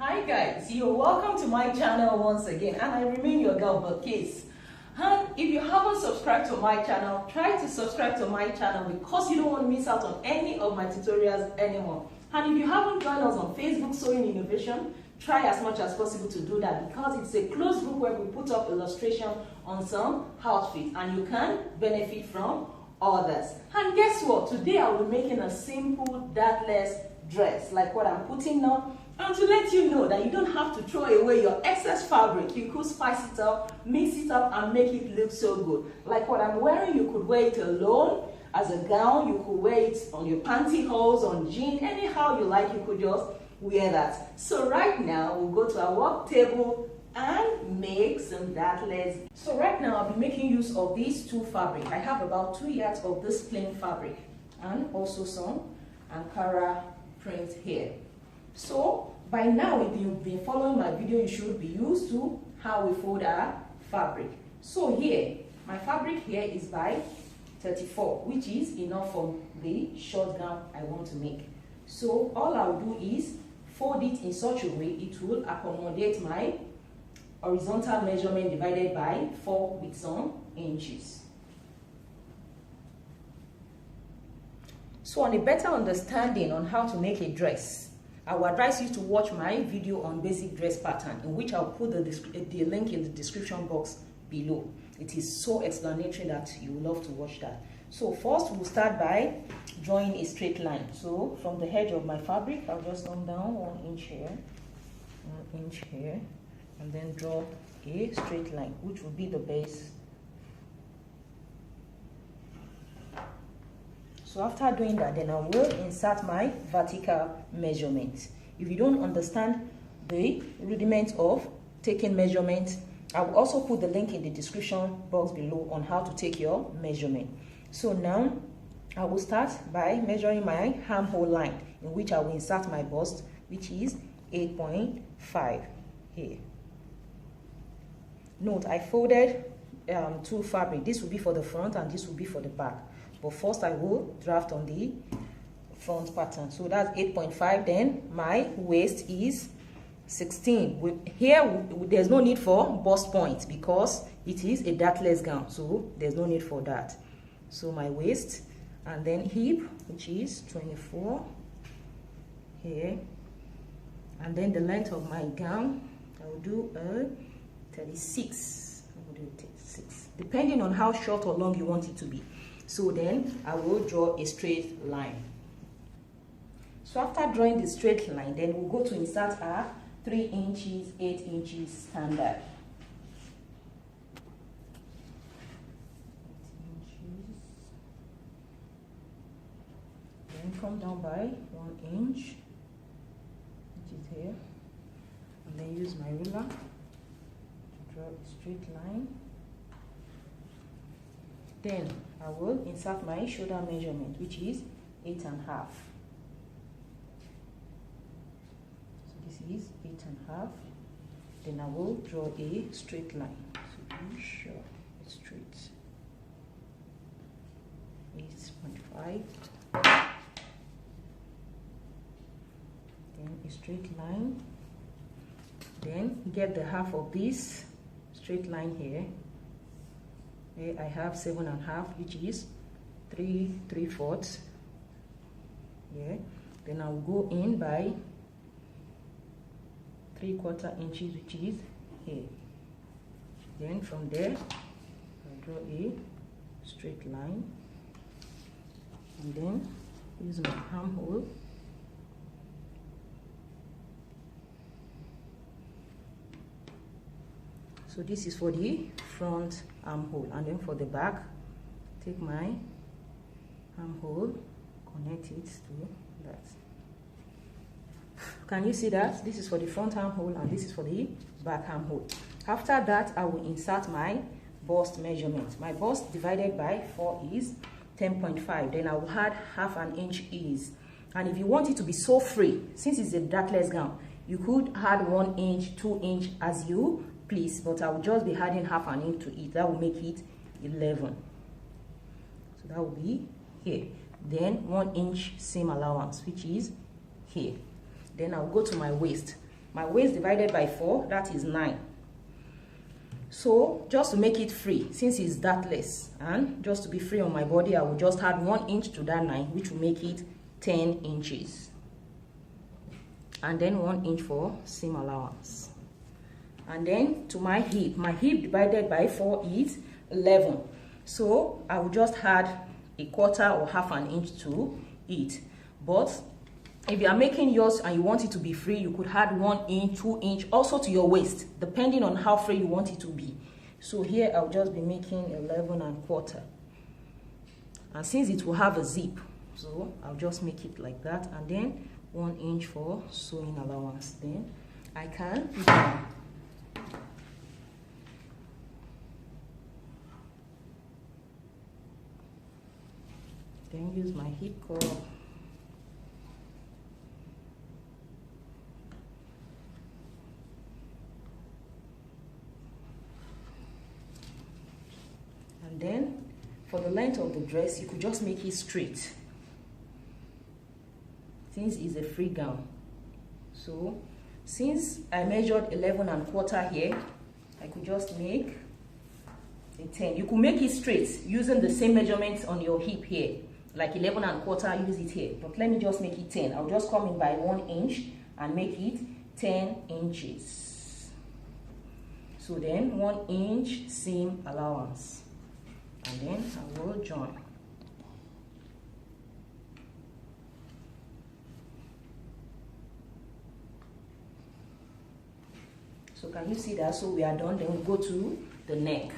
Hi guys, you're welcome to my channel once again, and I remain your girl Case. And if you haven't subscribed to my channel, try to subscribe to my channel because you don't want to miss out on any of my tutorials anymore. And if you haven't joined us on Facebook Sewing Innovation, try as much as possible to do that because it's a closed group where we put up illustration on some outfits and you can benefit from others. And guess what? Today I will be making a simple dartless dress like what I'm putting now. And to let you know that you don't have to throw away your excess fabric, you could spice it up, mix it up, and make it look so good. Like what I'm wearing, you could wear it alone as a gown, you could wear it on your pantyhose, on jeans, anyhow you like, you could just wear that. So right now, we'll go to our work table and make some dartless. So right now, I'll be making use of these two fabric. I have about 2 yards of this plain fabric and also some Ankara print here. So by now, if you've been following my video, you should be used to how we fold our fabric. So here, my fabric here is by 34, which is enough for the short gown I want to make. So all I'll do is fold it in such a way it will accommodate my horizontal measurement divided by 4 with some inches. So on a better understanding on how to make a dress, I will advise you to watch my video on basic dress pattern, in which I'll put the link in the description box below. It is so explanatory that you will love to watch that. So first we'll start by drawing a straight line. So from the edge of my fabric, I'll just come down 1 inch here, 1 inch here, and then draw a straight line, which will be the base. So after doing that, then I will insert my vertical measurement. If you don't understand the rudiment of taking measurement, I will also put the link in the description box below on how to take your measurement. So now I will start by measuring my armhole line, in which I will insert my bust, which is 8.5 here. Note, I folded two fabric. This will be for the front and this will be for the back. But first I will draft on the front pattern. So that's 8.5. Then my waist is 16. Here there's no need for bust point because it is a dartless gown. So there's no need for that. So my waist, and then hip, which is 24 here. And then the length of my gown, I will do a 36. I will do 36. Depending on how short or long you want it to be. So then I will draw a straight line. So after drawing the straight line, then we'll go to insert our 3 inches, 8 inches standard. 8 inches. Then come down by 1 inch, which is here. And then use my ruler to draw a straight line. Then I will insert my shoulder measurement, which is 8.5. So this is 8.5. Then I will draw a straight line. So be sure it's straight. 8.5. Then a straight line. Then get the half of this straight line here. I have 7.5, which is 3/4. Yeah. Then I'll go in by 3/4 inches, which is here. Then from there, I'll draw a straight line, and then use my armhole. So this is for the front armhole, and then for the back, take my armhole, connect it to that. Can you see that? This is for the front armhole and this is for the back armhole. After that, I will insert my bust measurement. My bust divided by 4 is 10.5. Then I will add half an inch ease. And if you want it to be so free, since it's a dartless gown, you could add 1 inch, 2 inch as you please, but I will just be adding half an inch to it. That will make it 11. So that will be here. Then 1 inch seam allowance, which is here. Then I'll go to my waist. My waist divided by 4, that is 9. So just to make it free, since it's dartless, and just to be free on my body, I will just add 1 inch to that 9, which will make it 10 inches. And then 1 inch for seam allowance. And then to my hip divided by 4 is 11. So I will just add a quarter or half an inch to it. But if you are making yours and you want it to be free, you could add 1 inch, 2 inch, also to your waist, depending on how free you want it to be. So here I'll just be making 11 and quarter. And since it will have a zip, so I'll just make it like that, and then 1 inch for sewing allowance. Then I can then use my hip curl. And then for the length of the dress, you could just make it straight, since it's a free gown. So since I measured 11 and quarter here, I could just make a 10. You could make it straight using the same measurements on your hip here, like 11 and quarter, use it here. But let me just make it 10. I'll just come in by 1 inch and make it 10 inches. So then 1 inch seam allowance. And then I will join. So can you see that? So we are done. Then we go to the neck.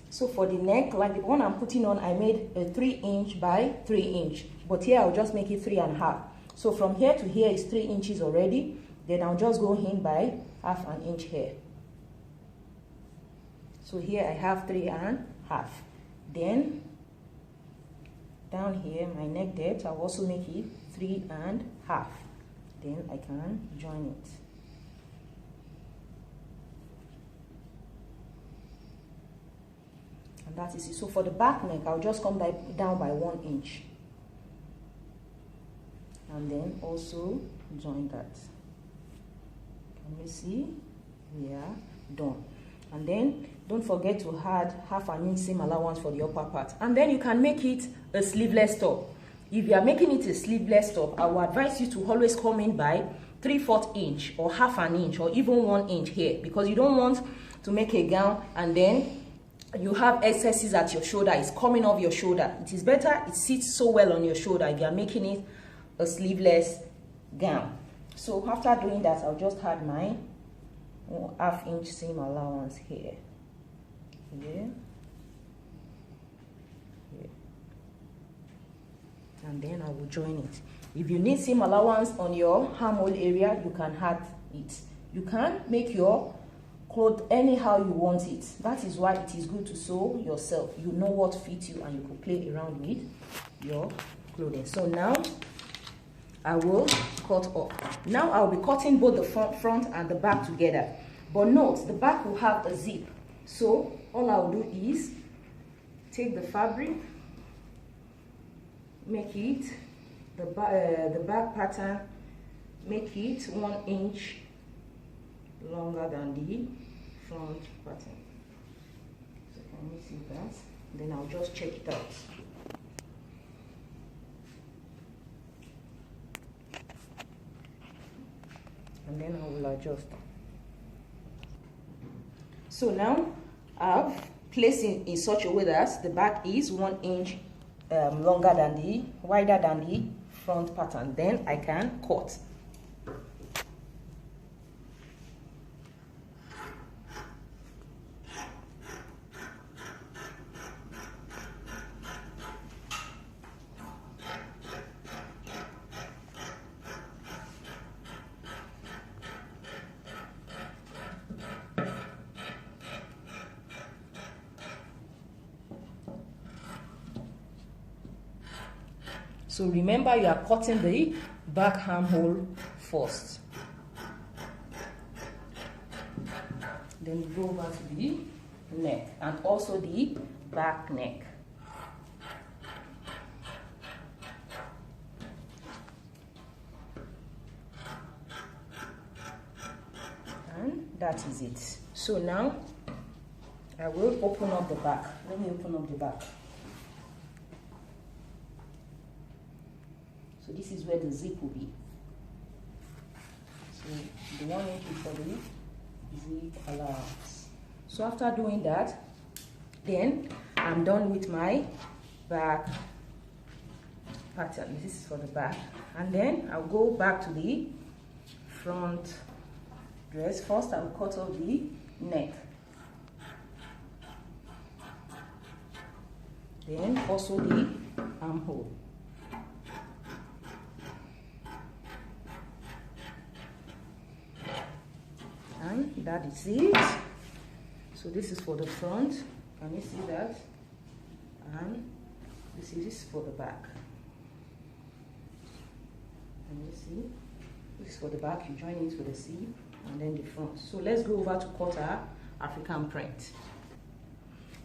So for the neck, like the one I'm putting on, I made a 3 inch by 3 inch. But here I'll just make it 3.5. So from here to here is 3 inches already. Then I'll just go in by half an inch here. So here I have 3.5. Then down here, my neck depth, I'll also make it 3.5. Then I can join it. And that is it. So for the back neck, I'll just come down by 1 inch. And then also join that. Can you see? We are done. And then don't forget to add half an inch seam allowance for the upper part. And then you can make it a sleeveless top. If you are making it a sleeveless top, I will advise you to always come in by 3/4 inch or half an inch or even 1 inch here, because you don't want to make a gown and then you have excesses at your shoulder. It's coming off your shoulder. It is better, it sits so well on your shoulder if you are making it a sleeveless gown. So after doing that, I'll just add my half inch seam allowance here. Here. Here. And then I will join it. If you need seam allowance on your armhole area, you can add it. You can make your clothes anyhow you want it. That is why it is good to sew yourself. You know what fits you and you can play around with your clothing. So now I will cut off. Now I'll be cutting both the front and the back together. But note, the back will have a zip. So all I'll do is take the fabric, make it the back pattern, make it 1 inch longer than the front pattern. So can you see that? Then I'll just check it out. And then I will adjust. So now I've placed it in such a way that the back is 1 inch longer than the, wider than the front pattern. Then I can cut. So remember, you are cutting the back armhole first. Then go over to the neck and also the back neck. that is it. So now I will open up the back. Let me open up the back. So this is where the zip will be. So the 1 inch is for the zip allowance. So after doing that, then I'm done with my back pattern. This is for the back, and then I'll go back to the front dress. First I'll cut off the neck, then also the armhole. And that is it. So this is for the front. Can you see that? And this is for the back. Can you see? This is for the back. You join it with the seam and then the front. So let's go over to cut our African print.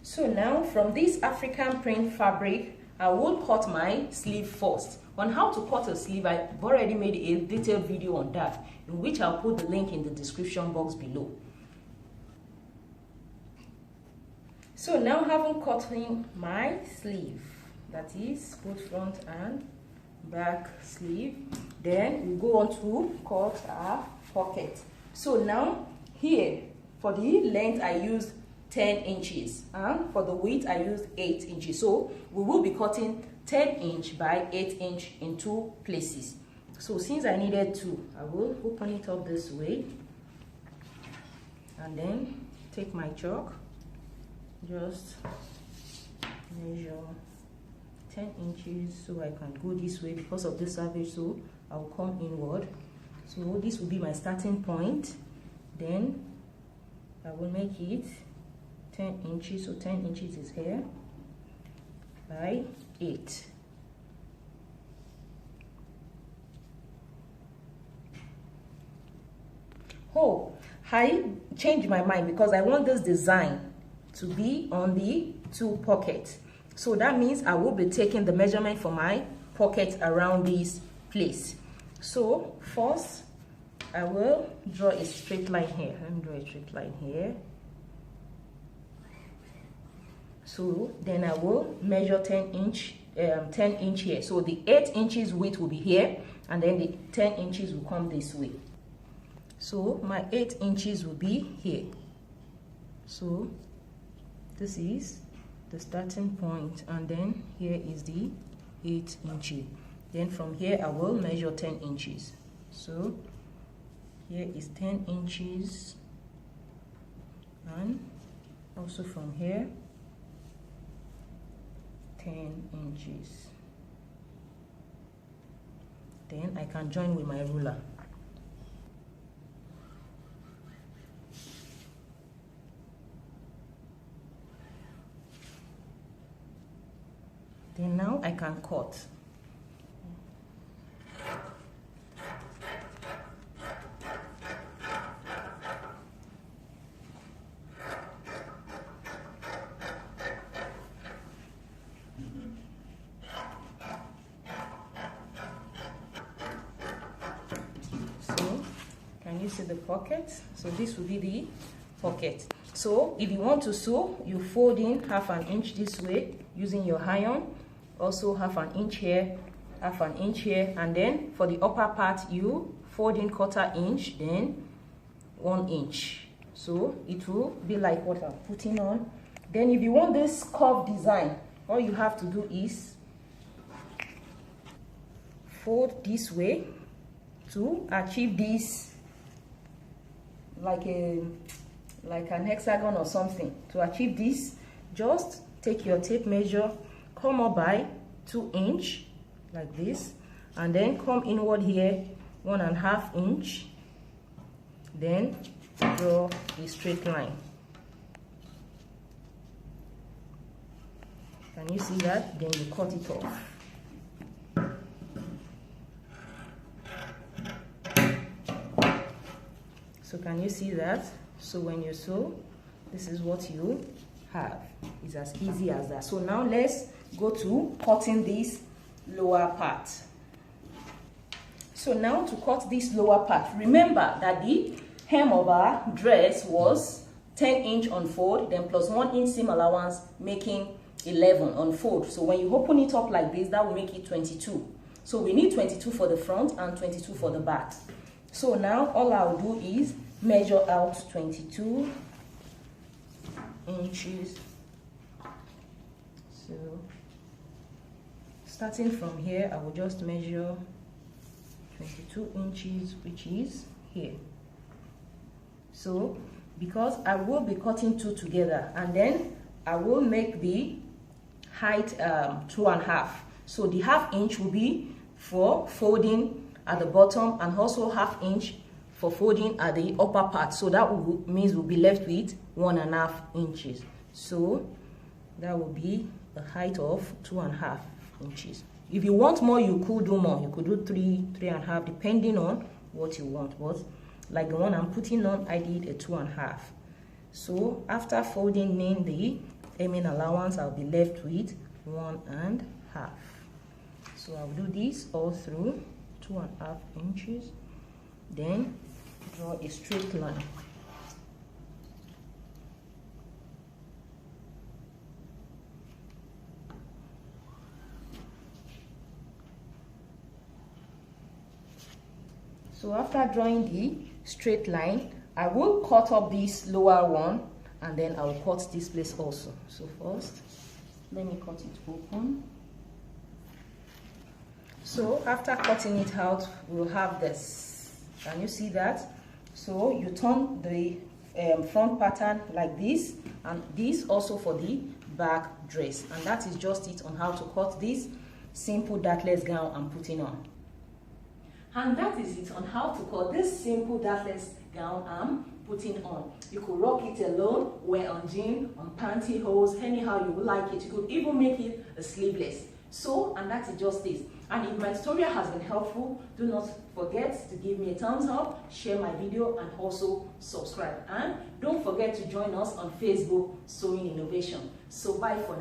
So now from this African print fabric, I will cut my sleeve first. On how to cut a sleeve, I've already made a detailed video on that, in which I'll put the link in the description box below. So now having cut in my sleeve, that is both front and back sleeve, then we go on to cut our pocket. So now here, for the length I used 10 inches and for the width I used 8 inches. So we will be cutting 10 inch by 8 inch in 2 places. So since I needed 2, I will open it up this way and then take my chalk, just measure 10 inches so I can go this way because of this surface, so I'll come inward. So this will be my starting point. Then I will make it 10 inches, so 10 inches is here by 8. Oh, I changed my mind because I want this design to be on the 2 pockets. So that means I will be taking the measurement for my pocket around this place. So first I will draw a straight line here. Let me draw a straight line here. So then I will measure 10 inch here. So the 8 inches width will be here, and then the 10 inches will come this way. So my 8 inches will be here. So this is the starting point, and then here is the 8 inches. Then from here I will measure 10 inches. So here is 10 inches, and also from here 10 inches. Then I can join with my ruler. Then now I can cut. So can you see the pocket? So this will be the pocket. So if you want to sew, you fold in half an inch this way using your iron. Also half an inch here, half an inch here, and then for the upper part you fold in 1/4 inch, then 1 inch. So it will be like what I'm putting on. Then if you want this curved design, all you have to do is fold this way to achieve this, like an hexagon or something. To achieve this, just take your tape measure, come up by 2 inch like this, and then come inward here 1.5 inch, then draw a straight line. Can you see that? Then you cut it off. So can you see that? So when you sew, this is what you have. It's as easy as that. So now let's go to cutting this lower part. So now to cut this lower part, remember that the hem of our dress was 10 inch on fold, then plus 1 inch seam allowance, making 11 on fold. So when you open it up like this, that will make it 22. So we need 22 for the front and 22 for the back. So now all I'll do is measure out 22 inches. So starting from here, I will just measure 22 inches, which is here. So because I will be cutting two together, and then I will make the height 2.5. So the ½ inch will be for folding at the bottom, and also ½ inch for folding at the upper part. So that means we'll be left with 1.5 inches. So that will be a height of 2.5 inches. If you want more, you could do more. You could do 3.5, depending on what you want. But like the one I'm putting on, I did a 2.5. So after folding in the hemming allowance, I'll be left with 1.5. So I'll do this all through 2.5 inches. Then draw a straight line. So after drawing the straight line, I will cut up this lower one, and then I will cut this place also. So first, let me cut it open. So after cutting it out, we'll have this. Can you see that? So you turn the front pattern like this, and this also for the back dress. And that is just it on how to cut this simple dartless gown I'm putting on. And that is it on how to cut this simple dartless gown I'm putting on. You could rock it alone, wear on jean, on pantyhose, anyhow you would like it. You could even make it a sleeveless. So, and that is just this. And if my tutorial has been helpful, do not forget to give me a thumbs up, share my video, and also subscribe. And don't forget to join us on Facebook, Sewing Innovation. So bye for now.